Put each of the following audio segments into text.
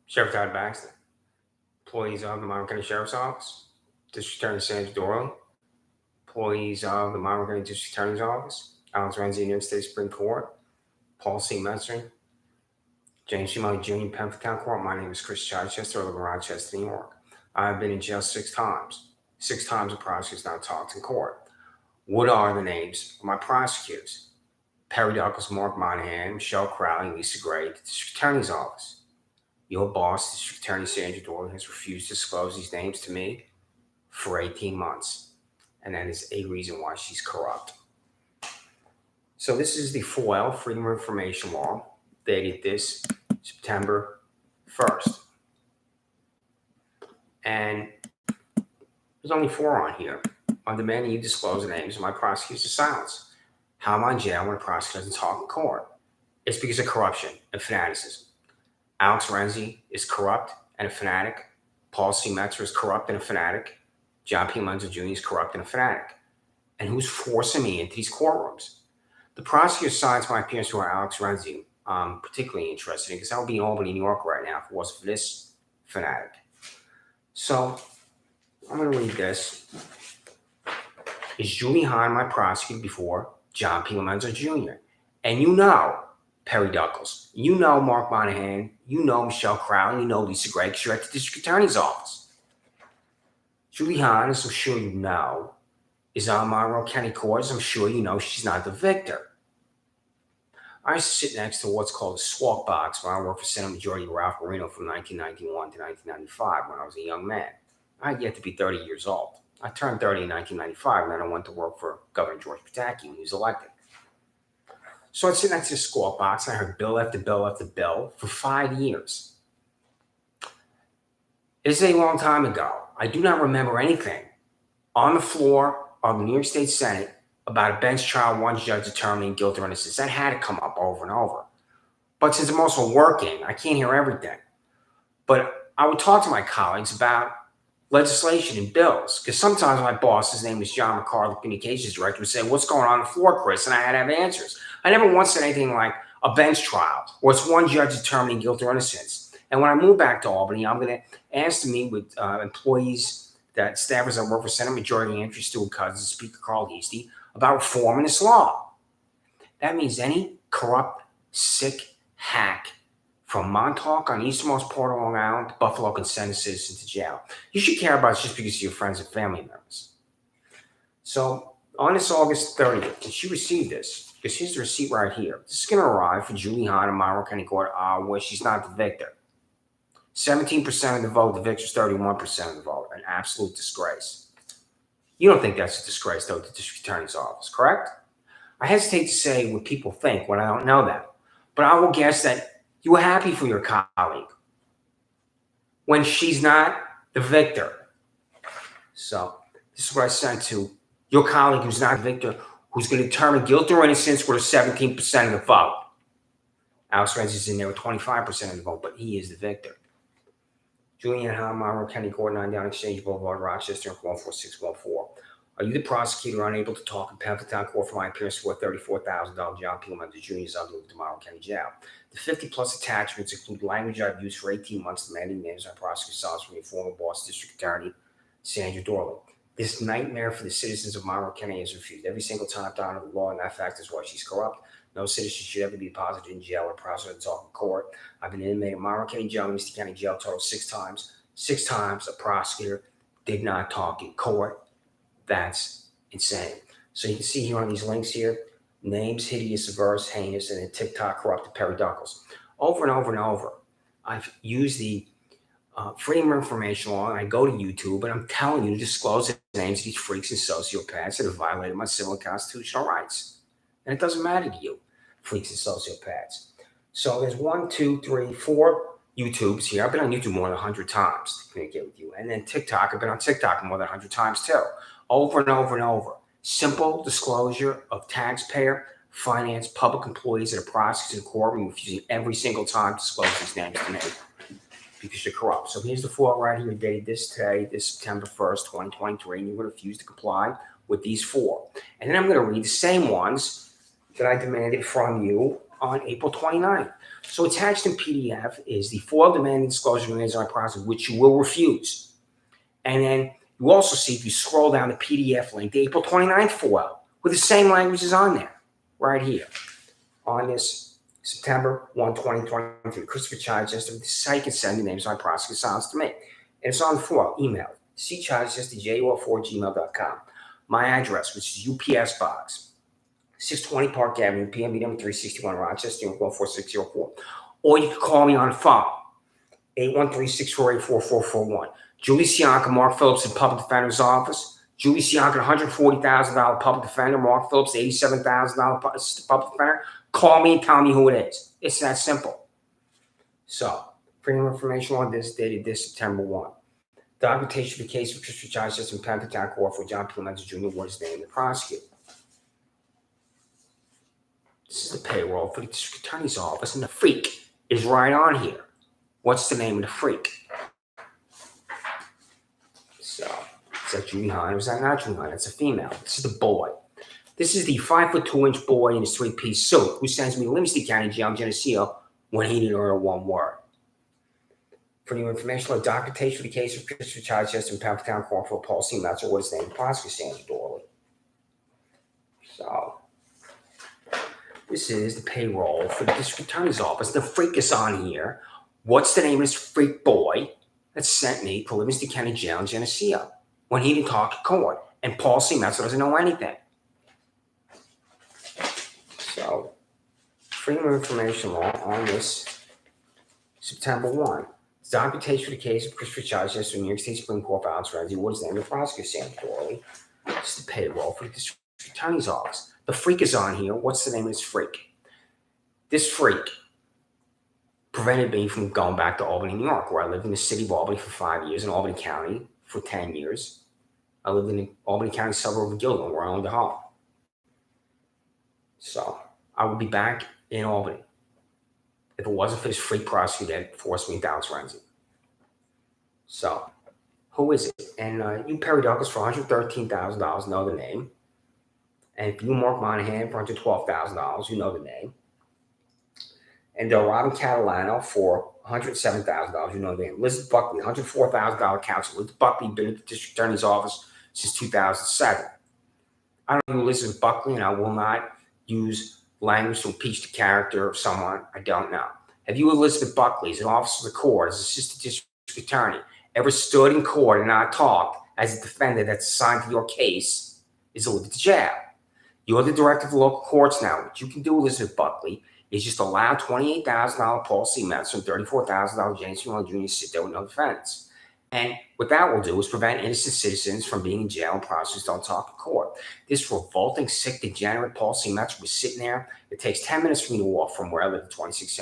Sheriff Todd Baxter, employees of the Monroe County Sheriff's Office, District Attorney Sandra Doorley, employees of the Monroe County District Attorney's Office, Alex Renzi, New York State Supreme Court, Paul C. Metzer, James C. Money Jr., Penfield Town Court. My name is Chris Chichester. I live in Rochester, New York. I've been in jail 6 times. 6 times the prosecutor's now talked in court. What are the names of my prosecutors? Perry Douglas, Mark Monahan, Michelle Crowley, Lisa Gray, the District Attorney's Office. Your boss, District Attorney Sandra Doorley, has refused to disclose these names to me for 18 months. And that is a reason why she's corrupt. So this is the FOIL, Freedom of Information Law, dated this September 1st. And there's only 4 on here. I'm demanding you disclose the names of my prosecutors' silence. How am I in jail when a prosecutor doesn't talk in court? It's because of corruption and fanaticism. Alex Renzi is corrupt and a fanatic. Paul C. Metzer is corrupt and a fanatic. John P. Menzel Jr. is corrupt and a fanatic. And who's forcing me into these courtrooms? The prosecutor's silence my appearance to Alex Renzi, I'm particularly interested in because I would be in Albany, New York right now if it wasn't for this fanatic. So I'm going to read this. Is Julie Hahn my prosecutor before John P. Menzel Jr.? And you know Perry Douglas. You know Mark Monahan. You know Michelle Crowley. You know Lisa Gray because you're at the District Attorney's Office. Julie Hahn, as I'm sure you know, is on Monroe County Court. As I'm sure you know, she's not the victor. I used to sit next to what's called a swap box when I worked for Senate Majority Ralph Marino from 1991 to 1995 when I was a young man. I had yet to be 30 years old. I turned 30 in 1995, and then I went to work for Governor George Pataki when he was elected. So I'd sit next to the squawk box, and I heard bill after bill after bill for 5 years. This is a long time ago. I do not remember anything on the floor of the New York State Senate about a bench trial, one judge determining guilt or innocence. That had to come up over and over. But since I'm also working, I can't hear everything. But I would talk to my colleagues about legislation and bills, because sometimes my boss, his name was John McCarr, the communications director, would say, "What's going on the floor, Chris?" And I had to have answers. I never once said anything like a bench trial or it's one judge determining guilt or innocence. And when I move back to Albany, I'm going to ask to meet with employees, that staffers that work for Senate Majority Andrew Stewart Cousins, Speaker Carl Heastie, about reforming this law. That means any corrupt, sick hack from Montauk on the easternmost part of Long Island to Buffalo can send a citizen to jail. You should care about it just because of your friends and family members. So on this August 30th, and she received this, because here's the receipt right here. This is going to arrive for Julie Hahn in Monroe County Court, where she's not the victor. 17% of the vote, the victor's 31% of the vote. An absolute disgrace. You don't think that's a disgrace, though, to the District Attorney's Office, correct? I hesitate to say what people think when I don't know them, but I will guess that you were happy for your colleague when she's not the victor. So this is what I sent to your colleague who's not the victor, who's going to determine guilt or innocence with 17% of the vote. Alex Renzi is in there with 25% of the vote, but he is the victor. Julianne Hahn, Monroe County Court, 9 Down Exchange Boulevard, Rochester, 14614. Are you the prosecutor unable to talk in Penfield Town Court for my appearance for $34,000 John P. Menzel Jr. is under the Monroe County Jail? The 50-plus attachments include language I've used for 18 months demanding names on prosecutor's silence from your former boss, District Attorney Sandra Doorley. This nightmare for the citizens of Monroe County is refused every single time down to the law, and that fact is why she's corrupt. No citizen should ever be deposited in jail or prosecuted to talk in court. I've been an inmate at Monroe County Jail and Eastern County Jail total 6 times. 6 times a prosecutor did not talk in court. That's insane. So you can see here on these links here, names, hideous, averse, heinous, and then TikTok corrupted Perry Douglas. Over and over and over, I've used the Freedom of Information Law, and I go to YouTube, and I'm telling you to disclose the names of these freaks and sociopaths that have violated my civil and constitutional rights. And it doesn't matter to you, freaks and sociopaths. So there's 1, 2, 3, 4 YouTubes here. I've been on YouTube more than 100 times to communicate with you. And then TikTok, I've been on TikTok more than 100 times too. Over and over and over. Simple disclosure of taxpayer, finance, public employees that are prosecuted in court, and refusing every single time to disclose these names to me because you're corrupt. So here's the FOIL right here, dated this September 1st, 2023, and you're going to refuse to comply with these 4. And then I'm going to read the same ones that I demanded from you on April 29th. So attached in PDF is the FOIL demanding disclosure of the process, which you will refuse. And then you also see, if you scroll down the PDF link, the April 29th FOIL with the same languages on there, right here, on this September 1, 2023. Christopher Chichester, the site can send the names on prosecutor silence to me. And it's on the FOIL, email, cchichester@jul4gmail.com. My address, which is UPS Box, 620 Park Avenue, PMB number 361, Rochester, 14604. Or you can call me on the phone, 813-648-4441. Julie Sianka, Mark Phillips, in Public Defender's Office. Julie Sianka, $140,000 public defender. Mark Phillips, $87,000 public defender. Call me and tell me who it is. It's that simple. So, freedom of information on this dated this September 1. Documentation of the case of Christopher Chichester in Panther Town Court for John P. Lenz Jr. was named the prosecutor. This is the payroll for the district attorney's office, and the freak is right on here. What's the name of the freak? So, is that Julie Hine or is that not Julie Hine? It's a female. This is the boy. This is the 5'2" boy in his three-piece suit who sends me to Livingston County Jail in Geneseo when he didn't utter one word. For new information on documentation for the case of Christopher Chichester in Panther Town Court for Paul C. Metzer, what is his name? Prosecutor Sandra Doorley. So, this is the payroll for the district attorney's office. The freak is on here. What's the name of this freak boy that sent me to Livingston County Jail in Geneseo when he didn't talk to court? And Paul C. Metzer doesn't know anything. So, freedom of information law on this September 1. Documentation for the case of Christopher Chichester in New York State Supreme Court for Alex Renzi. What is the name of the prosecutor? Sandra Doorley. This is the payroll for the district attorney's office. The freak is on here. What's the name of this freak? This freak prevented me from going back to Albany, New York, where I lived in the city of Albany for 5 years, in Albany County for 10 years. I lived in the Albany County suburb of Gilman, where I owned a home. So I would be back in Albany if it wasn't for this freak prosecutor that forced me down to Renzi. So, who is it? And you, Perry Douglas, for $113,000, know the name. And if you, Mark Monahan, for $112,000, you know the name. And Robin Catalano for $107,000, you know the name. Elizabeth Buckley, $104,000 counsel. Elizabeth Buckley been at the district attorney's office since 2007. I don't know Elizabeth Buckley, and I will not use language to impeach the character of someone I don't know. Have you, Elizabeth Buckley, as an officer of the court, as assistant district attorney, ever stood in court and not talked as a defendant that's assigned to your case is delivered to jail? You're the director of the local courts now. What you can do, Elizabeth Buckley, is just allow $28,000 Paul C. Metzer and $34,000 James P. Jr. to sit there with no defense. And what that will do is prevent innocent citizens from being in jail and prosecutors don't talk in court. This revolting, sick, degenerate Paul C. Metzer was sitting there. It takes 10 minutes for me to walk from where I live to 26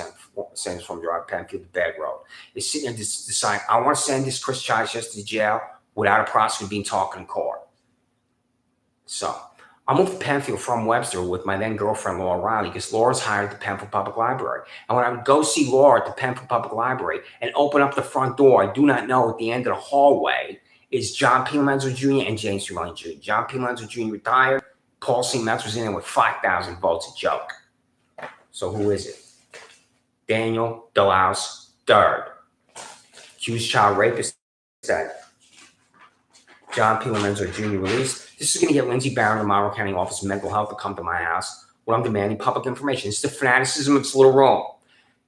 cents from Drive Penfield to Bed Road. It's sitting there to decide, I want to send this Chris Chichester to jail without a prosecutor being talking in court. So I moved to Penfield from Webster with my then girlfriend, Laura Riley, because Laura's hired at the Penfield Public Library. And when I would go see Laura at the Penfield Public Library and open up the front door, I do not know at the end of the hallway is John P. Lenz Jr. and James P. Lenz Jr. John P. Lenz Jr. retired. Paul C. Metzer was in there with 5,000 votes, a joke. So who is it? Daniel DeLouse III. Accused child rapist said John P. Lenz Jr. released. This is going to get Lindsey Barron of the Monroe County Office of Mental Health to come to my house when I'm demanding public information. It's the fanaticism of its little room.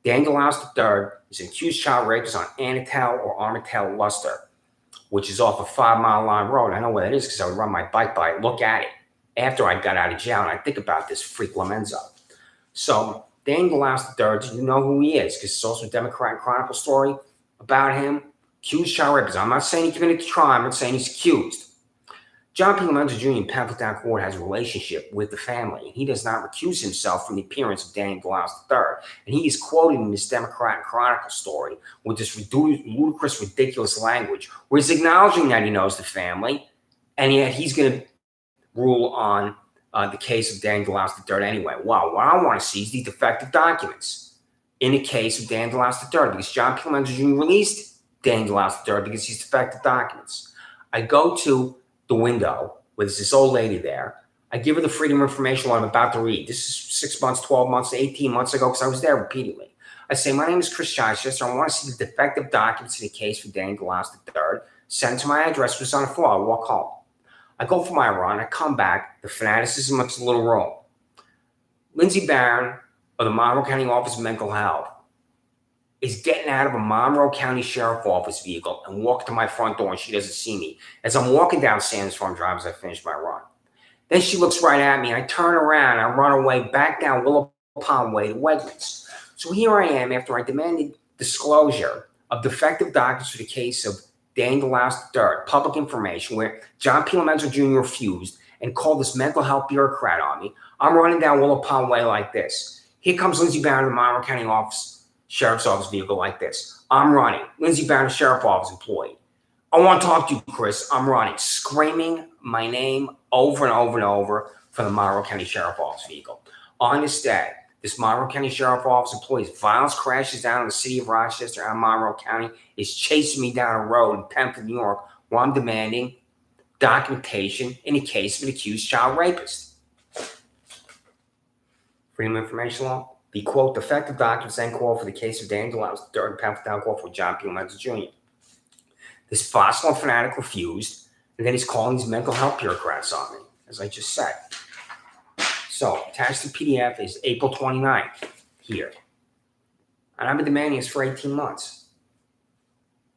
Dan DeLouse III is an accused child rapist on Anatel or Armitel Luster, which is off a 5 Mile Line Road. I know where that is because I would run my bike by it, look at it after I got out of jail, and I think about this freak Lamenzo. So Dan DeLouse III, you know who he is because it's also a Democrat Chronicle story about him. Accused child rapist. I'm not saying he committed the crime. I'm not saying he's accused. John P. Lenz Jr. in Penfield Town Court has a relationship with the family. He does not recuse himself from the appearance of Daniel DeLouse III. And he is quoted in this Democrat Chronicle story with this ludicrous, ridiculous language where he's acknowledging that he knows the family, and yet he's going to rule on the case of Daniel DeLouse III anyway. Wow, what I want to see is the defective documents in the case of Daniel DeLouse III because John P. Lenz Jr. released Daniel DeLouse III because he's defective documents. I go to the window with this old lady there. I give her the freedom of information what I'm about to read. This is 6 months, 12 months, 18 months ago because I was there repeatedly. I say, my name is Chris Chichester. I want to see the defective documents in the case for Daniel III. Send to my address, which is on the floor. I walk home. I go for my run. I come back. The fanaticism of the little room. Lindsay Barron of the Monroe County Office of Mental Health is getting out of a Monroe County Sheriff Office vehicle and walking to my front door, and she doesn't see me. As I'm walking down Sanders Farm Drive as I finish my run. Then she looks right at me. I turn around. I run away back down Willow Pond Way to Wegmans. So here I am after I demanded disclosure of defective documents for the case of Daniel III, public information, where John P. Lomenzo Jr. refused and called this mental health bureaucrat on me. I'm running down Willow Pond Way like this. Here comes Lindsay Barron, the Monroe County Sheriff's Office vehicle like this. I'm running. Lindsay Barron, Sheriff's Office employee. I want to talk to you, Chris. I'm running, screaming my name over and over and over for the Monroe County Sheriff's Office vehicle. On this day, this Monroe County Sheriff's Office employee's violence crashes down in the city of Rochester and Monroe County is chasing me down a road in Penfield, New York, where I'm demanding documentation in the case of an accused child rapist. Freedom of Information Law. The quote, defective documents then call for the case of Daniel III in Penfield Town Court for John P. Lomenzo Jr. This fossil and fanatic refused, and then he's calling these mental health bureaucrats on me, as I just said. So, attached to PDF is April 29th here. And I've been demanding this for 18 months.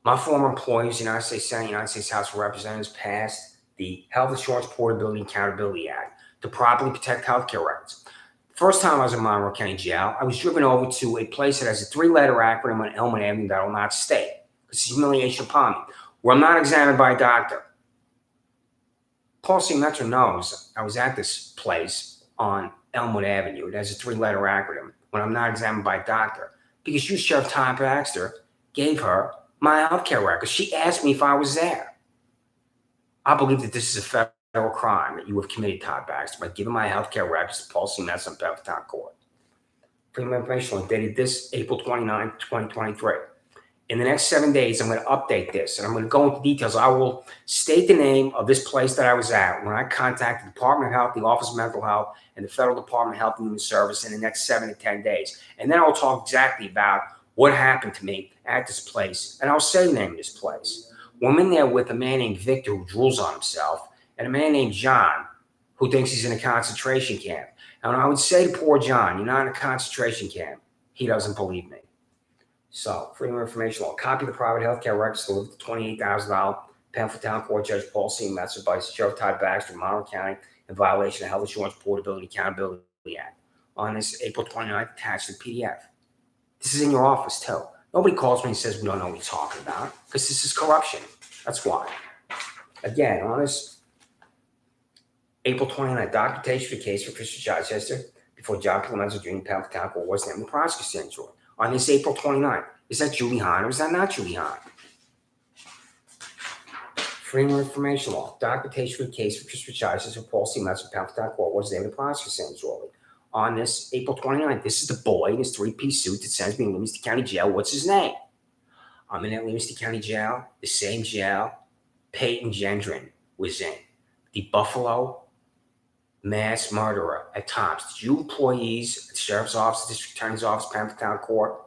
My former employees, United States Senate, United States House of Representatives, passed the Health Insurance Portability and Accountability Act to properly protect healthcare records. First time I was in Monroe County Jail, I was driven over to a place that has a 3-letter acronym on Elmwood Avenue that I will not state. It's humiliation upon me, where I'm not examined by a doctor. Paul C. Metro knows I was at this place on Elmwood Avenue. It has a 3-letter acronym when I'm not examined by a doctor. Because you, Sheriff Todd Baxter, gave her my healthcare records. She asked me if I was there. I believe that this is a federal crime that you have committed, Todd Baxter, by giving my healthcare records to Paul C. Metro in Penfield Town Court. Freedom of Information Law dated this April 29, 2023. In the next 7 days, I'm going to update this, and I'm going to go into details. I will state the name of this place that I was at when I contacted the Department of Health, the Office of Mental Health, and the Federal Department of Health and Human Services in the next 7 to 10 days. And then I'll talk exactly about what happened to me at this place, and I'll say the name of this place. Well, I'm in there with a man named Victor who drools on himself, and a man named John who thinks he's in a concentration camp. And I would say to poor John, you're not in a concentration camp. He doesn't believe me. So, Freedom of Information Law. Copy of the private healthcare records delivered to $28,000 Penfield Town Court Judge Paul C. Metzer by Sheriff Todd Baxter of Monroe County in violation of Health Insurance Portability and Accountability Act. On this April 29th, attached to the PDF. This is in your office, too. Nobody calls me and says we don't know what you're talking about, because this is corruption. That's why. Again, on this April 29th, documentation for the case for Christian Chichester before John P. Lomenzo Jr. Penfield Town Court was named the prosecutor general. On this April 29th, is that Julie Hahn or is that not Julie Hahn? Freedom of Information Law. Documentation for the case for Christopher Chichester and Paul C. Metzer Penfield Town Court was named the prosecutor general. On this April 29th, this is the boy in his 3-piece suit that sends me to Livingston County Jail. What's his name? I'm in that Livingston County Jail, the same jail Peyton Gendron was in. The Buffalo mass murderer at times. Did you employees at the Sheriff's Office, the District Attorney's Office, Penfield Town Court,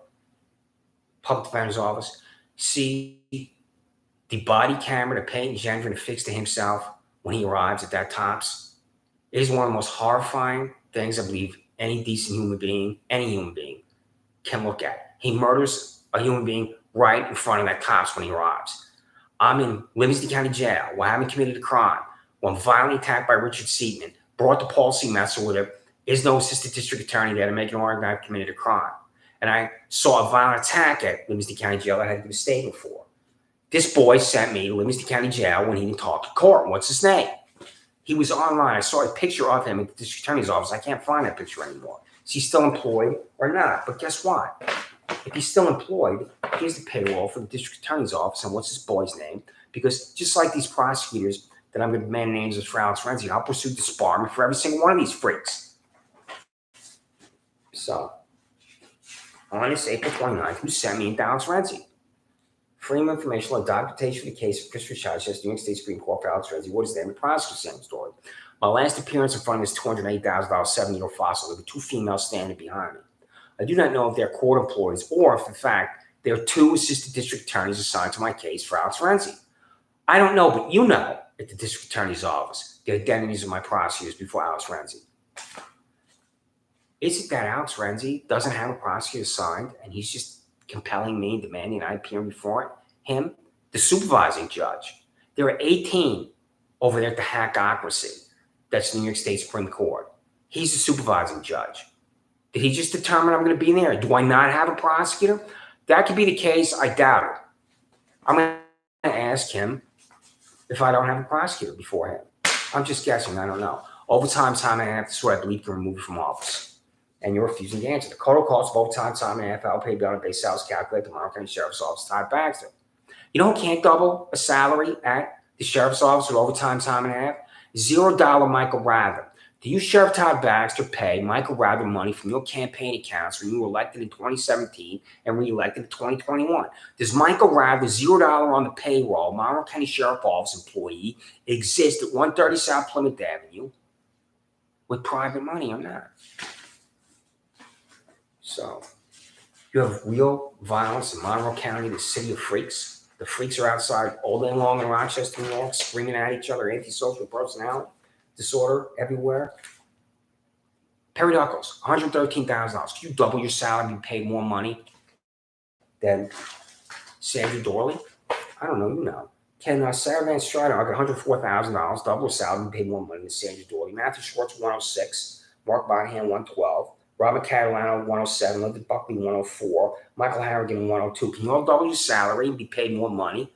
Public Defender's Office, see the body camera that Peyton Gendron affixed to himself when he arrives at that Tops? It is one of the most horrifying things I believe any decent human being, any human being, can look at. He murders a human being right in front of that Tops when he arrives. I'm in Livingston County Jail where I haven't committed a crime, where I'm violently attacked by Richard Seidman, brought to Paul C. Metzer where there is no assistant district attorney there to make an argument I've committed a crime. And I saw a violent attack at Livingston County Jail that I had to give a statement for. This boy sent me to Livingston County Jail when he didn't talk to court. What's his name? He was online. I saw a picture of him at the district attorney's office. I can't find that picture anymore. Is he still employed or not? But guess what? If he's still employed, here's the payroll for the district attorney's office and what's this boy's name? Because just like these prosecutors that I'm going to demand names of for Alex Renzi, I'll pursue disbarment for every single one of these freaks. So, on this April 29th, who sent me into Alex Renzi? Freedom of information law, documentation for the case of Christopher Chavez, New York State Supreme Court for Alex Renzi. What is the name of the prosecutor? Same story. My last appearance in front of this $208,000 7-year-old fossil, there were 2 females standing behind me. I do not know if they're court employees or if, in fact, there are 2 assistant district attorneys assigned to my case for Alex Renzi. I don't know, but you know at the district attorney's office the identities of my prosecutors before Alex Renzi. Is it that Alex Renzi doesn't have a prosecutor assigned and he's just compelling me and demanding I appear before him? The supervising judge. There are 18 over there at the hackocracy. That's New York State Supreme Court. He's the supervising judge. Did he just determine I'm going to be there? Do I not have a prosecutor? That could be the case. I doubt it. I'm going to ask him if I don't have a prosecutor before him. I'm just guessing. I don't know. Overtime, time and a half. This is what I believe can remove you from office. And you're refusing to answer. The total cost of overtime, time and a half, I'll pay beyond a base salary calculated to Monroe County Sheriff's Office, Todd Baxter. You know who can't double a salary at the Sheriff's Office with overtime, time and a half? $0 Michael Rather. Do you, Sheriff Todd Baxter, pay Michael Rather money from your campaign accounts when you were elected in 2017 and re-elected in 2021? Does Michael Rather, $0 on the payroll, Monroe County Sheriff's Office employee, exist at 130 South Plymouth Avenue with private money or not? So, you have real violence in Monroe County, the city of freaks. The freaks are outside all day long in Rochester, New York, screaming at each other, antisocial personality disorder everywhere. Perry Duckles, $113,000. Can you double your salary and pay more money than Sandra Doorley? I don't know, you know. Can Sarah Van Strider get $104,000, double his salary and pay more money than Sandra Doorley? Matthew Schwartz, 106. Mark Byhan, 112. Robert Catalano, 107. Linda Buckley, 104. Michael Harrigan, 102. Can you all double your salary and be paid more money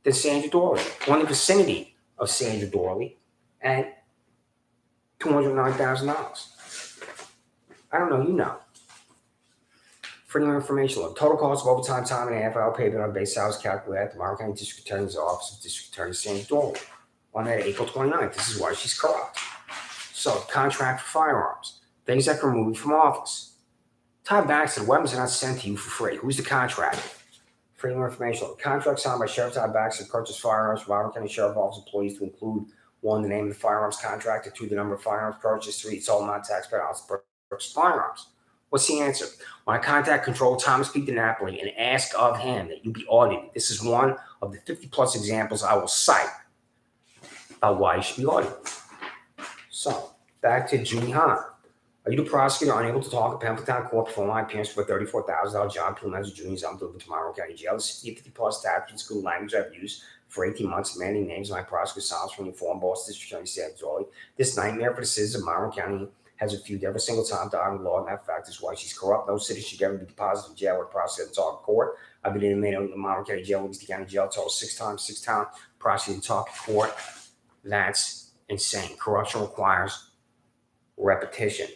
than Sandra Doorley? Or in the vicinity of Sandra Doorley and $209,000. I don't know, you know. Freedom of information law. Total cost of overtime, time and a half, I'll pay on base salaries calculated at the Monroe County District Attorney's Office of District Attorney Sandra Doorley on that April 29th. This is why she's corrupt. So, contract for firearms. Things that can remove you from office. Todd Baxter, the weapons are not sent to you for free. Who's the contractor? Freedom of information law. Contract signed by Sheriff Todd Baxter to purchase firearms from Monroe County Sheriff's Office employees to include 1, the name of the firearms contractor, 2, the number of firearms purchased, 3, its all non-taxpayer dollars to purchase firearms. What's the answer? When I contact Controller Thomas P. DiNapoli and ask of him that you be audited, this is one of the 50-plus examples I will cite about why you should be audited. So, back to Julie Hahn. Are you the prosecutor unable to talk at Pamphlet Court before my appearance for a $34,000 job? Penalized Junior's I'm delivered to Monroe County Jail. This is 50-plus statute school language I've used for 18 months, demanding names of my prosecutor silence from the former boss, District Attorney Sandra Doorley. This nightmare for the citizens of Monroe County has refused every single time to honor the law, and that fact is why she's corrupt. No citizen should ever be deposited in jail or prosecuted in talk court. I've been inmate in the Monroe County Jail, Livingston County Jail, total 6 times, prosecuted in talk court. That's insane. Corruption requires repetition.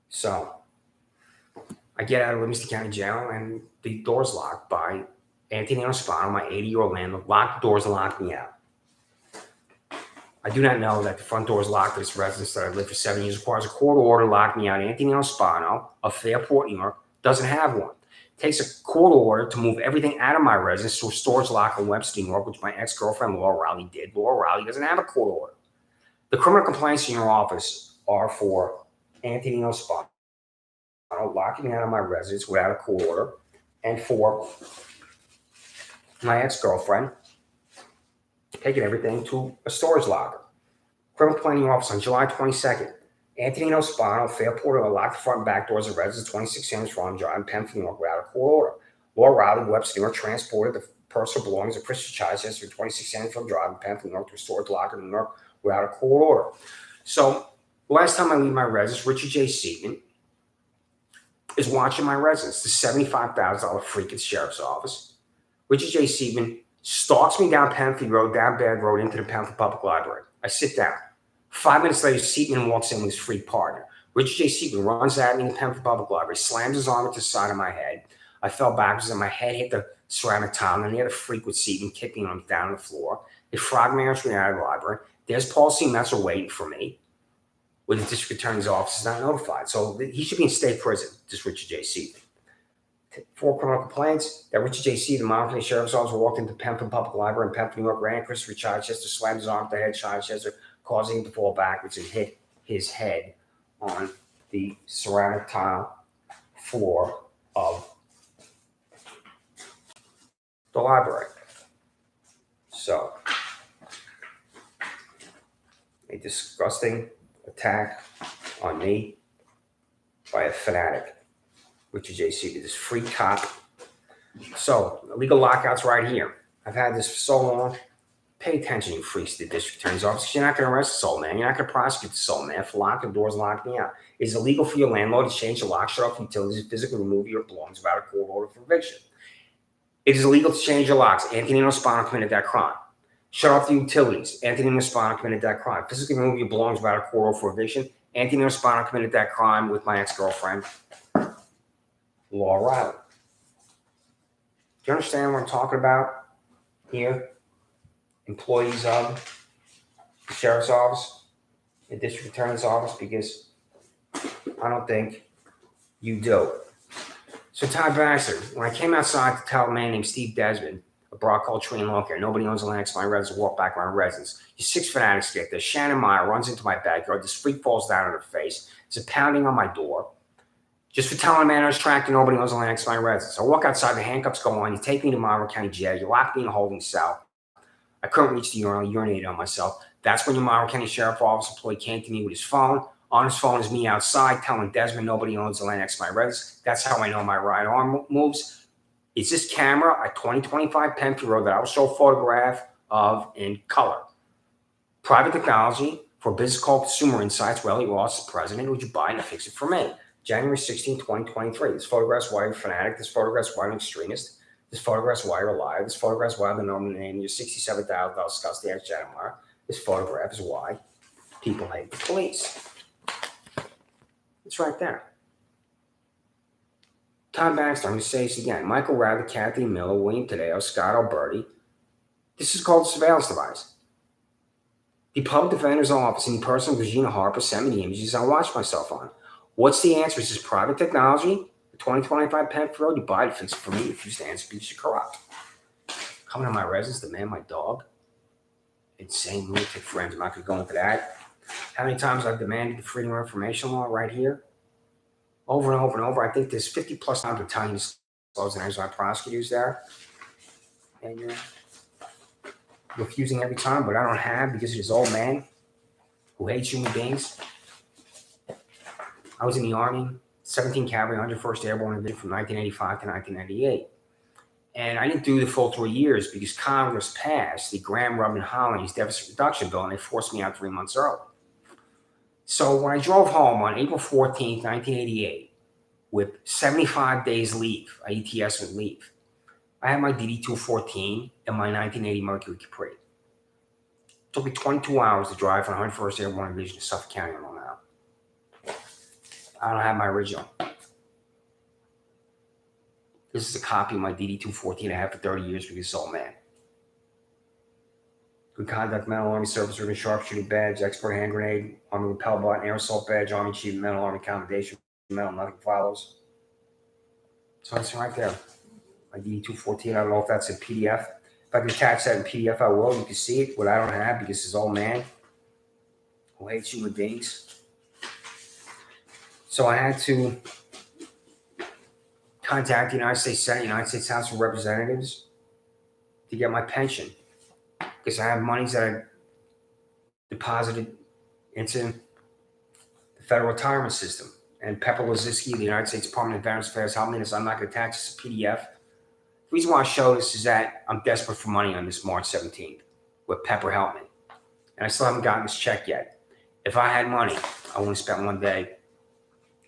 So, I get out of Livingston County Jail, and the door's locked by Anthony Ospano, my 80-year-old landlord. Locked the doors and locked me out. I do not know that the front door is locked at this residence that I've lived for 7 years. Requires a court order to lock me out. Anthony Ospano of Fairport, New York, doesn't have one. It takes a court order to move everything out of my residence to a storage locker in Webster, New York, which my ex-girlfriend Laura Rowley did. Laura Rowley doesn't have a court order. The criminal complaints in your office are for Anthony Ospano locking me out of my residence without a court order, and for my ex-girlfriend taking everything to a storage locker. Criminal complaining office on July 22nd. Anthony Ospano, Fairport, locked the front and back doors of residence 26 Sanders Farm Drive in Penfield, New York, without a court order. Laura Riley, Webster, New York, transported the personal belongings of Christian Chavez from 26 Sanders Farm Drive in Penfield, New York, to a storage locker in New York without a court order. So, last time I leave my residence, Richard J. Seaton is watching my residence, the $75,000 freak at the sheriff's office. Richard J. Seaton stalks me down Penfield Road, down Bad Road, into the Penfield Public Library. I sit down. 5 minutes later, Seaton walks in with his freak partner. Richard J. Seaton runs at me in the Penfield Public Library, slams his arm into the side of my head. I fell backwards and my head hit the ceramic tile, and the other freak with Seaton kicking him down on the floor. They frog marriage me out of the library. There's Paul C. Messer waiting for me, with the district attorney's office is not notified. So he should be in state prison, this Richard J. Seaton. 4 criminal complaints that Richard J.C., the Monmouth County Sheriff's Office, walked into Pempton Public Library in Pempton, New York, ran Christopher Chichester, slammed his arm to the head of Chichester, causing him to fall backwards and hit his head on the ceramic tile floor of the library. So, a disgusting attack on me by a fanatic, Richard J.C., this free cop. So, illegal lockouts right here. I've had this for so long. Pay attention, you freaks, to the district attorney's office. You're not going to arrest this old man. You're not going to prosecute this old man for locking doors, locking me out. It is illegal for your landlord to change the lock, shut off utilities, and physically remove your belongings without a court order for eviction. It is illegal to change your locks. Anthony Nospano committed that crime. Shut off the utilities. Anthony Nospano committed that crime. Physically remove your belongings without a court order for eviction. Anthony Nospano committed that crime with my ex-girlfriend, Laura Riley. Do you understand what I'm talking about here? Employees of the sheriff's office, the district attorney's office, because I don't think you do. So Todd Baxter, when I came outside to tell a man named Steve Desmond, a broad culture and law care, nobody owns the land next to my residence, walk back my residence. You 6 fanatics get there. Shannon Meyer runs into my backyard. This freak falls down on her face. There's a pounding on my door. Just for telling a man I was tracked and nobody owns the land next to my residence. I walk outside, the handcuffs go on. You take me to Monmouth County Jail. You lock me in a holding cell. I couldn't reach the urinal, urinated on myself. That's when your Monmouth County Sheriff's Office employee came to me with his phone. On his phone is me outside telling Desmond nobody owns the land next to my residence. That's how I know my right arm moves. It's this camera at 2025 Penfield Road that I will show a photograph of in color. Private technology for a business called Consumer Insights, where Elliot Ross is president. Would you buy it and fix it for me? January 16, 2023. This photograph's why you're a fanatic. This photograph's why you're an extremist. This photograph's why you're a liar. This photograph's why the normal name you're $67,000 Scott Stan's Janamar. This photograph is why people hate the police. It's right there. Todd Baxter, I'm going to say this again. Michael Radley, Kathy Miller, William Tadeo, Scott Alberti. This is called a surveillance device. The public defender's office in the person of Regina Harper sent me the images I watched myself on. What's the answer? Is this private technology? The 2025 Penfield Road, you buy it, fix it for me. Refuse to answer because you're corrupt. Coming to my residence, the man, my dog. Insane lunatic friends. I'm not going to go into that. How many times I've demanded the Freedom of Information law right here? Over and over and over. I think there's 50 plus times I'm telling you to disclose the names of my prosecutors there. And you're refusing every time, but I don't have because of this old man who hates human beings. I was in the Army, 17 Cavalry, 101st Airborne Division from 1985 to 1998. And I didn't do the full 3 years because Congress passed the Graham-Rubin-Hollings Deficit Reduction Bill, and they forced me out 3 months early. So when I drove home on April 14th, 1988, with 75 days leave, ETS with leave, I had my DD-214 and my 1980 Mercury Capri. It took me 22 hours to drive from 101st Airborne Division to Suffolk County on Long Island. I don't have my original. This is a copy of my DD-214 I had for 30 years because it's old man. Good conduct, Medal, Army Service Ribbon, Sharpshooting Badge, Expert Hand Grenade, Army Repel Button, Air Assault Badge, Army Achievement Medal, Army Commendation Medal, nothing follows. So that's right there. My DD-214, I don't know if that's in PDF. If I can attach that in PDF, I will. You can see it, what I don't have because it's old man who hates human beings. So I had to contact the United States Senate, United States House of Representatives to get my pension because I have monies that I deposited into the federal retirement system. And Pepper Lozinski, the United States Department of Veterans Affairs, helped me this. I'm not going to attach this to PDF. The reason why I show this is that I'm desperate for money on this March 17th, where Pepper helped me. And I still haven't gotten this check yet. If I had money, I wouldn't have spent 1 day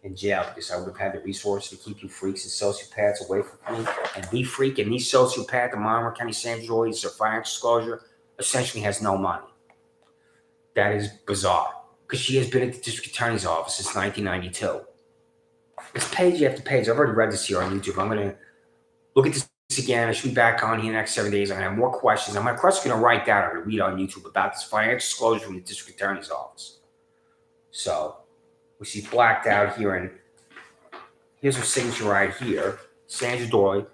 in jail because I would have had the resources to keep you freaks and sociopaths away from me. And the freak and the sociopath, the Monmouth County Sandra Joy, their financial disclosure, essentially has no money. That is bizarre because she has been at the district attorney's office since 1992. It's page after page. I've already read this here on YouTube. I'm going to look at this again. I should be back on here in the next 7 days. I'm going to have more questions. I'm going to write down. I'm going to read on YouTube about this financial disclosure from the district attorney's office. So we see blacked out here, and here's her signature right here. Sandra Doorley,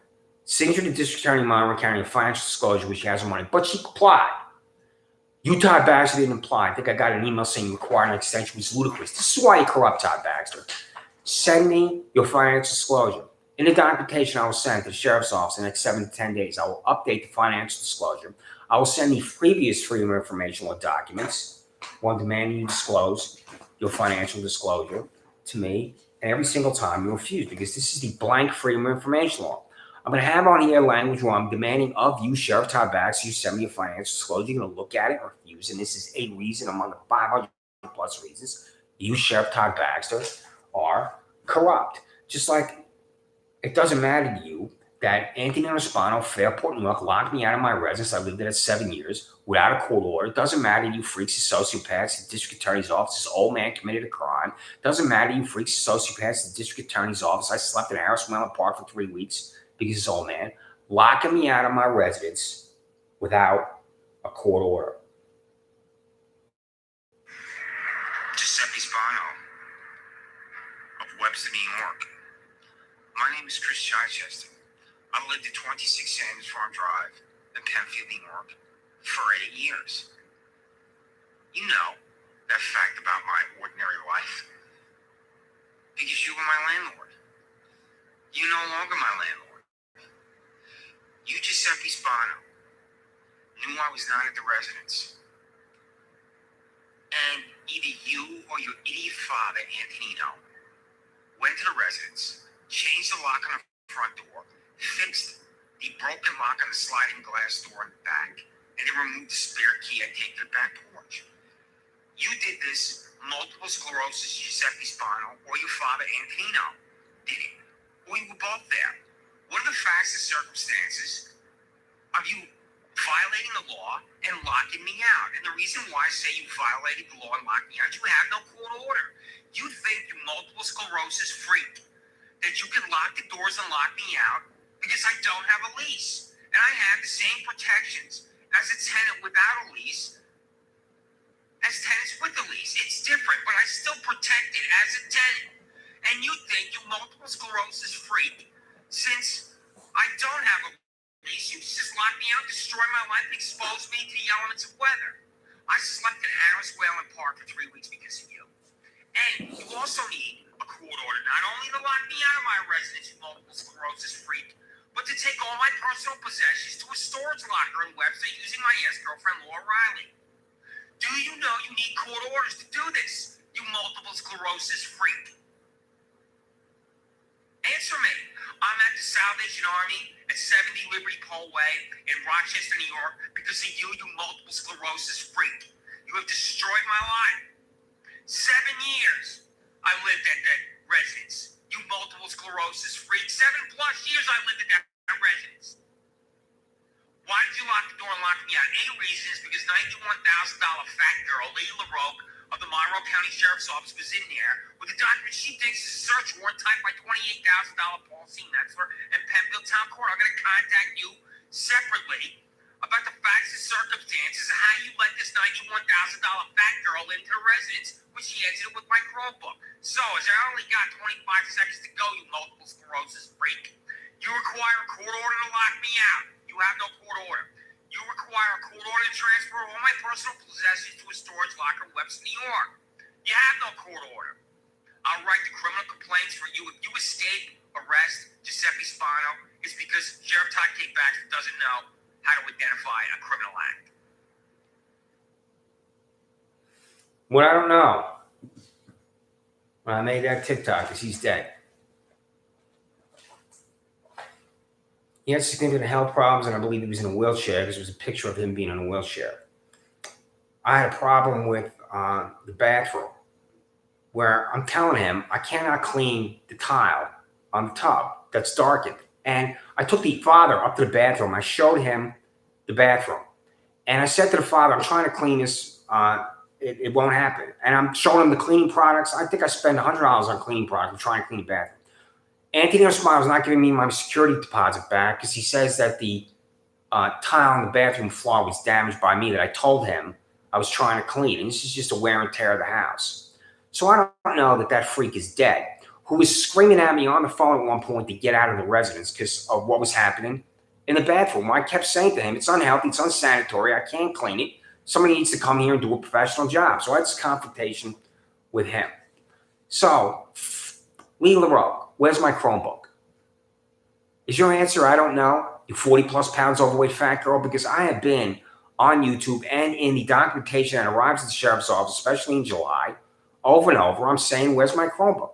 signature to District Attorney of Monroe County a financial disclosure which she has her money, but she complied. You, Todd Baxter, didn't apply. I think I got an email saying you required an extension, which is ludicrous. This is why you corrupt, Todd Baxter. Send me your financial disclosure. In the documentation I will send to the Sheriff's Office in the next 7 to 10 days, I will update the financial disclosure. I will send the previous Freedom of Information Law documents, one demanding you disclose your financial disclosure to me, and every single time you refuse, because this is the blank Freedom of Information Law. I'm going to have on here language where I'm demanding of you, Sheriff Todd Baxter, you send me a financial disclosure. You're going to look at it and refuse, and this is a reason among the 500 plus reasons you, Sheriff Todd Baxter, are corrupt. Just like it doesn't matter to you that Anthony Respano, Fairport, New York, locked me out of my residence. I lived there 7 years without a court order. It doesn't matter to you freaks and sociopaths. The district attorney's office, this old man committed a crime. It doesn't matter to you freaks and sociopaths. The district attorney's office, I slept in Harris Whalen Park for 3 weeks because this old man locking me out of my residence without a court order. Giuseppe Spano of Webster, New York. My name is Chris Chichester. I lived at 26 Sanders Farm Drive in Penfield, New York for 8 years. You know that fact about my ordinary life because you were my landlord. You're no longer my landlord. You, Giuseppe Spano, knew I was not at the residence. And either you or your idiot father, Antonino, went to the residence, changed the lock on the front door, fixed the broken lock on the sliding glass door in the back, and then removed the spare key and take to the back porch. You did this, multiple sclerosis, Giuseppe Spano, or your father, Antonino, did it. We were both there. What are the facts and circumstances of you violating the law and locking me out? And the reason why I say you violated the law and locked me out, you have no court order. You think, you multiple sclerosis freak, that you can lock the doors and lock me out because I don't have a lease. And I have the same protections as a tenant without a lease as tenants with a lease. It's different, but I still protected as a tenant. And you think, you multiple sclerosis freak, since I don't have a lease, you just lock me out, destroy my life, expose me to the elements of weather. I slept in Harris Whalen Park for 3 weeks because of you. And you also need a court order, not only to lock me out of my residence, you multiple sclerosis freak, but to take all my personal possessions to a storage locker in Webster using my ex-girlfriend, Laura Riley. Do you know you need court orders to do this, you multiple sclerosis freak? Answer me. I'm at the Salvation Army at 70 Liberty Pole Way in Rochester, New York, because of you, you multiple sclerosis freak. You have destroyed my life. 7 years I lived at that residence. You multiple sclerosis freak. 7+ years I lived at that residence. Why did you lock the door and lock me out? A reason is because $91,000 fat girl, Lady LaRoque, of the Monroe County Sheriff's Office was in there with a document she thinks is a search warrant typed by $28,000 Paul C. Metzler and Penfield Town Court. I'm going to contact you separately about the facts and circumstances of how you let this $91,000 fat girl into the residence when she exited with my Chromebook. So, as I only got 25 seconds to go, you multiple sclerosis freak, you require a court order to lock me out. You have no court order. You require a court order to transfer all my personal possessions to a storage locker in Webster, New York. You have no court order. I'll write the criminal complaints for you. If you escape arrest Giuseppe Spano, it's because Sheriff Todd K. Baxter doesn't know how to identify a criminal act. What I don't know, when I made that TikTok, is he's dead. He had significant health problems, and I believe he was in a wheelchair because there was a picture of him being in a wheelchair. I had a problem with the bathroom where I'm telling him I cannot clean the tile on the tub that's darkened. And I took the father up to the bathroom. I showed him the bathroom. And I said to the father, I'm trying to clean this. It won't happen. And I'm showing him the cleaning products. I think I spend $100 on cleaning products. I'm trying to clean the bathroom. Anthony Osmar is not giving me my security deposit back because he says that the tile in the bathroom floor was damaged by me, that I told him I was trying to clean. And this is just a wear and tear of the house. So I don't know that freak is dead. who was screaming at me on the phone at one point to get out of the residence because of what was happening in the bathroom. I kept saying to him, it's unhealthy, it's unsanitary, I can't clean it. Somebody needs to come here and do a professional job. So I had this confrontation with him. So, Lee LaRoque, where's my Chromebook? Is your answer, I don't know, you 40 plus pounds overweight fat girl? Because I have been on YouTube and in the documentation that arrives at the sheriff's office, especially in July, over and over, I'm saying, where's my Chromebook?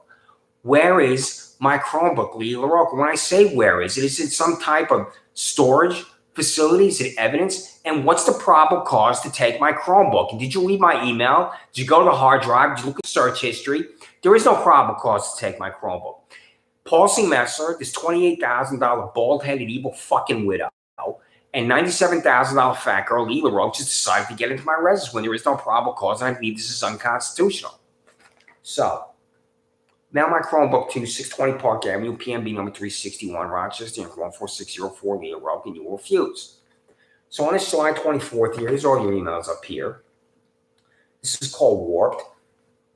Where is my Chromebook, Lee LaRoque? When I say where is it some type of storage facility? Is it evidence? And what's the probable cause to take my Chromebook? And did you read my email? Did you go to the hard drive? Did you look at search history? There is no probable cause to take my Chromebook. Paul C. Messer, this $28,000 bald-headed evil fucking widow, and $97,000 fat girl, Lee LaRoque, just decided to get into my residence when there is no probable cause, and I believe this is unconstitutional. So, mail my Chromebook to 620 Park Avenue, PMB number 361, Rochester, 14604, Lee LaRoque, and you will refuse. So on this July 24th here, here's all your emails up here. This is called Warped.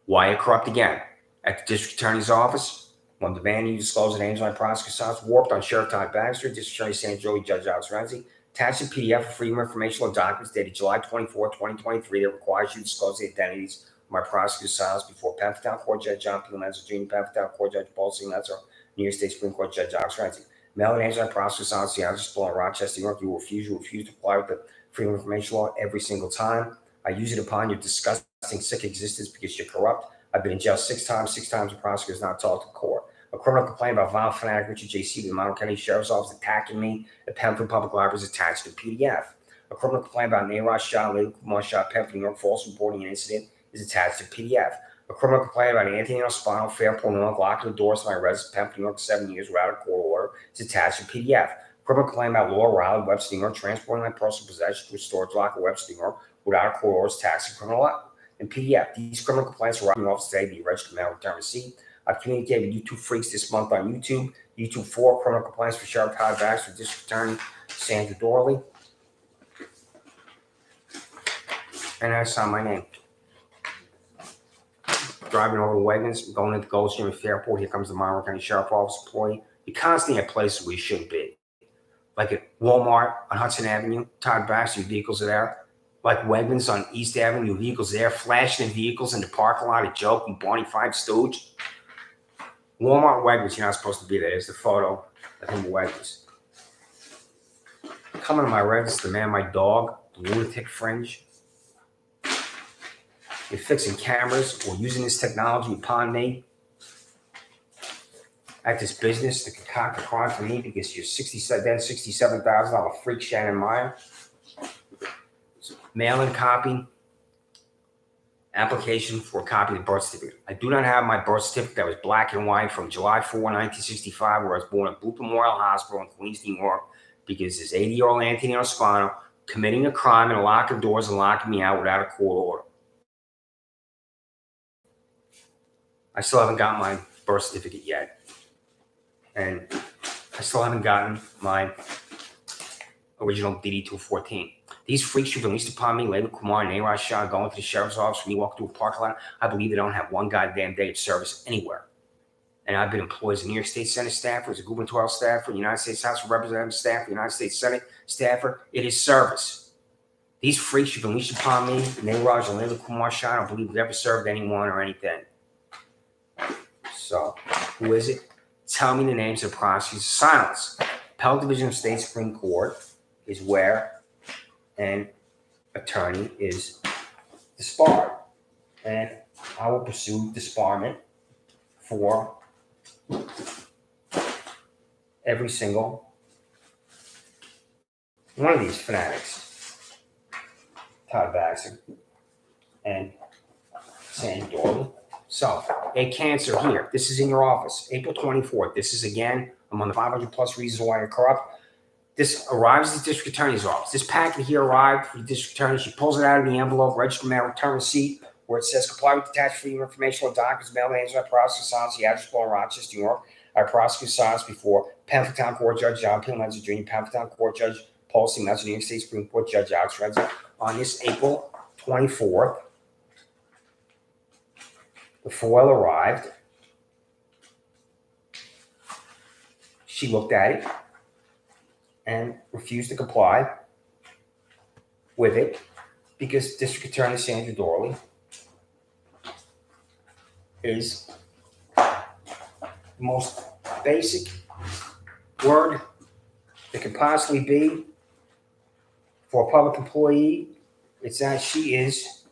Why it corrupt again? At the District Attorney's Office, when demanding you disclose the names of my prosecutor's office, Warped on Sheriff Todd Baxter, District Attorney Sandra, Judge Alex Renzi, attached in PDF for freedom of information documents dated July 24, 2023 that requires you to disclose the identities of my prosecutor's files before Penfield Court Judge John P. Lenzer, Jr., Penfield Court Judge Paul C. Lenzer, New York State Supreme Court Judge Alex Renzi. Mail the names of my prosecutor's office, the address below in Rochester, New York. You refuse to comply with the freedom of information law every single time. I use it upon your disgusting, sick existence because you're corrupt. I've been in jail 6 times. 6 times the prosecutor's not talked to court. A criminal complaint about violent fanatic Richard J.C. to the Monroe County Sheriff's Office attacking me at Penfield Public Library is attached to PDF. A criminal complaint about Nayrod Shah, Lady Kumar Shah, Penfield, New York, false reporting an incident is attached to PDF. A criminal complaint about Anthony Ospano, Fairport, New York, locking the doors to my residence, Penfield, New York, 7 years without a court order is attached to PDF. A criminal complaint about Laura Riley, Webster, New York, transporting my personal possessions to a storage locker, Webster, New York, without a court order is attached to criminal law. In PDF, these criminal complaints arrived in the office today. Be registered mail return receipt. I've communicated with you two freaks this month on YouTube. YouTube 4 criminal complaints for Sheriff Todd Baxter, District Attorney Sandra Doorley. And I saw my name. Driving over the Wegmans, going into Goldstream and Fairport. Here comes the Monroe County Sheriff Office employee. You're constantly at places where you shouldn't be. Like at Walmart on Hudson Avenue, Todd Baxter, your vehicles are there. Like Wegmans on East Avenue, your vehicles there, flashing in vehicles in the parking lot, a joke, and Barney Five Stooge. Walmart Wegmans, you're not supposed to be there. There's the photo of him at Wegmans. Coming to my residence to man my dog, the lunatic fringe. You're fixing cameras or using this technology upon me at this business to concoct a crime for me because you're $67,000 freak Shannon Meyer. Mail-in copy. Application for a copy of the birth certificate. I do not have my birth certificate that was black and white from July 4, 1965, where I was born at Booth Memorial Hospital in Queens, New York, because this 80-year-old Anthony Ospano committing a crime and locking doors and locking me out without a court order. I still haven't gotten my birth certificate yet. And I still haven't gotten my original DD-214. These freaks you've released upon me, Lady Kumar and Nayrod Shah, going to the sheriff's office when you walk through a parking lot, I believe they don't have one goddamn day of service anywhere. And I've been employed as a New York State Senate staffer, as a gubernatorial staffer, United States House of Representatives staffer, United States Senate staffer. It is service. These freaks you've released upon me, Nayrod and Lady Kumar Shah, I don't believe they've ever served anyone or anything. So, who is it? Tell me the names of prosecutors. Silence. Appellate Division of State Supreme Court is where an attorney is disbarred. And I will pursue disbarment for every single one of these fanatics. Todd Baxter and Sandra Doorley. So, a cancer here. This is in your office. April 24th. This is, again, among the 500 plus reasons why you're corrupt. This arrives at the district attorney's office. This packet here arrived for the district attorney. She pulls it out of the envelope, registered mail return receipt, where it says comply with attached freedom of information documents, mail names by prosecutor's silence, the address below in Rochester, New York. Our prosecutor's silence before Penfield Town Court Judge John P. Lenzer, Jr., Penfield Town Court Judge Paul C. Lenzer, New York State Supreme Court Judge Alex Renzi. On this April 24th, the foil arrived she looked at it and refused to comply with it because District Attorney Sandra Doorley is the most basic word that could possibly be for a public employee. It's that she is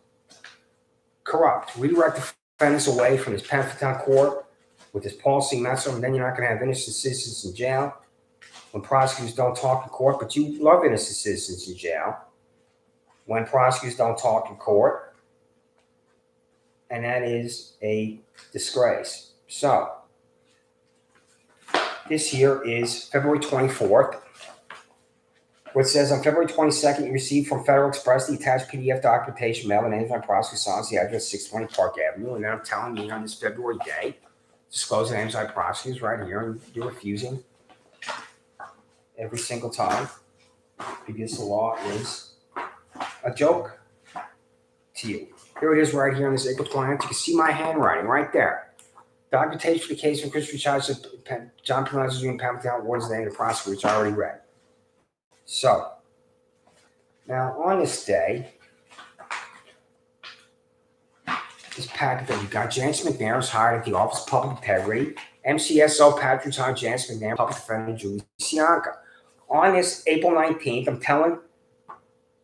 corrupt. Redirect defendants away from this Penn court with this policy message, and then you're not going to have innocent citizens in jail when prosecutors don't talk in court. But you love innocent citizens in jail when prosecutors don't talk in court, and that is a disgrace. So this here is February 24th, where it says on February 22nd, you received from Federal Express the attached PDF documentation mailed and names on prosecutor signs the address 620 Park Avenue. And then I'm telling you on this February day, disclose the names on prosecutors right here, and you're refusing every single time because the law is a joke to you. Here it is right here on this April 29th. You can see my handwriting right there. Documentation for the case of Christopher Charles John P. Lanz's in Palmatown Ward's name, the prosecutor, which I already read. So, now on this day, this packet that you got, Janice McNair was hired at the Office of Public Integrity. MCSO Patrick's hired Janice McNair, public defender Julie Sianka. On this April 19th, I'm telling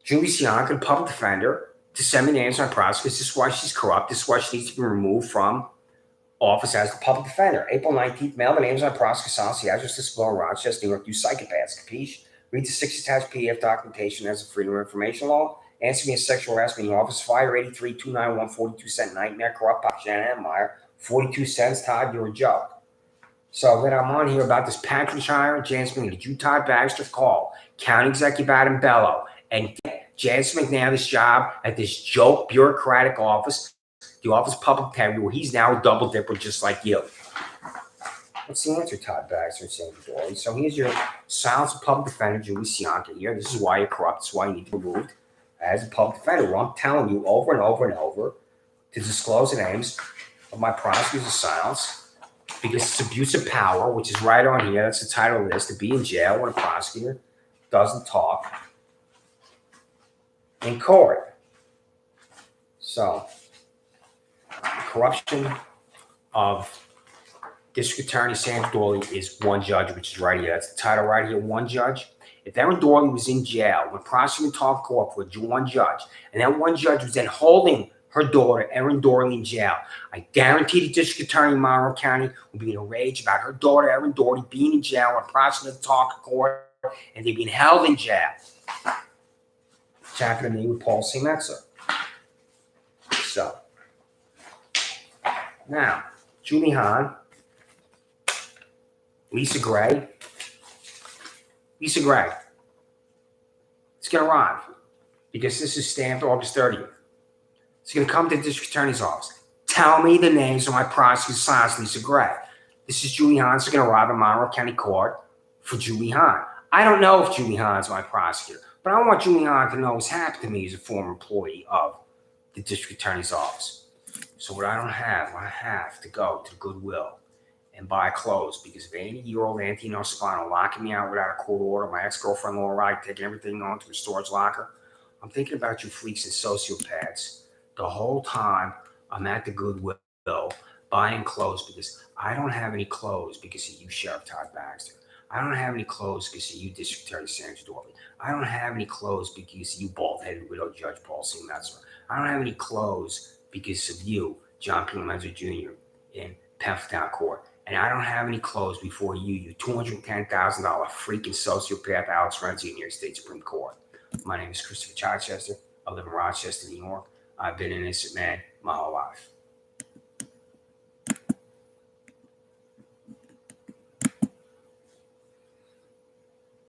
Julie Sianka, the public defender, to send me names on prosecutors. This is why she's corrupt. This is why she needs to be removed from office as the public defender. April 19th, mail the names on prosecutors, the address to below Rochester, New York, you psychopaths, capiche? Read the 6 attached PDF documentation as a Freedom of Information law. Answer me a sexual harassment in your office. Fire 83-291 42-cent nightmare. Corrupt Pop Shannon Meyer. 42 cents. Todd, you're a joke. So then I'm on here about this Patrick hire. Janice McNair. Did you, Todd Baxter, call County Executive Adam Bello and get Janice McNair this job at this joke bureaucratic office, the Office of Public Integrity, where he's now a double dipper just like you? What's the answer, Todd Baxter and Sandra Doorley? So here's your silence of public defender, Julie Sianka here. This is why you're corrupt. This is why you need to be removed as a public defender. Well, I'm telling you over and over and over to disclose the names of my prosecutors of silence because it's abuse of power, which is right on here. That's the title of this, to be in jail when a prosecutor doesn't talk in court. So, corruption of District Attorney Sandra Doorley is one judge, which is right here. That's the title right here, one judge. If Erin Doorley was in jail when prosecutor talked court for one judge, and that one judge was then holding her daughter, Erin Doorley, in jail, I guarantee the District Attorney in Monroe County will be in a rage about her daughter, Erin Doorley, being in jail when prosecutor talked court, and they're being held in jail. Which happened to me with Paul C. Metzler. So, now, Julie Hahn, Lisa Gray. It's going to arrive because this is stamped August 30th. It's going to come to the District Attorney's office. Tell me the names of my prosecutors, silence Lisa Gray. This is Julie Hahn. It's going to arrive in Monroe County Court for Julie Hahn. I don't know if Julie Hahn's my prosecutor, but I want Julie Hahn to know what's happened to me as a former employee of the District Attorney's office. So what I don't have, I have to go to Goodwill and buy clothes because of 80-year-old Antino Spano locking me out without a court order, my ex-girlfriend Laura Wright taking everything on to a storage locker. I'm thinking about you freaks and sociopaths the whole time I'm at the Goodwill buying clothes because I don't have any clothes because of you, Sheriff Todd Baxter. I don't have any clothes because of you, District Attorney Sandra Doorley. I don't have any clothes because of you, bald-headed widow Judge Paul C. Metzler. I don't have any clothes because of you, John P. Lanza Jr. in Penn Court. And I don't have any clothes before you $210,000 freaking sociopath Alex Renzi in New York State Supreme Court. My name is Christopher Chichester. I live in Rochester, New York. I've been an innocent man my whole life.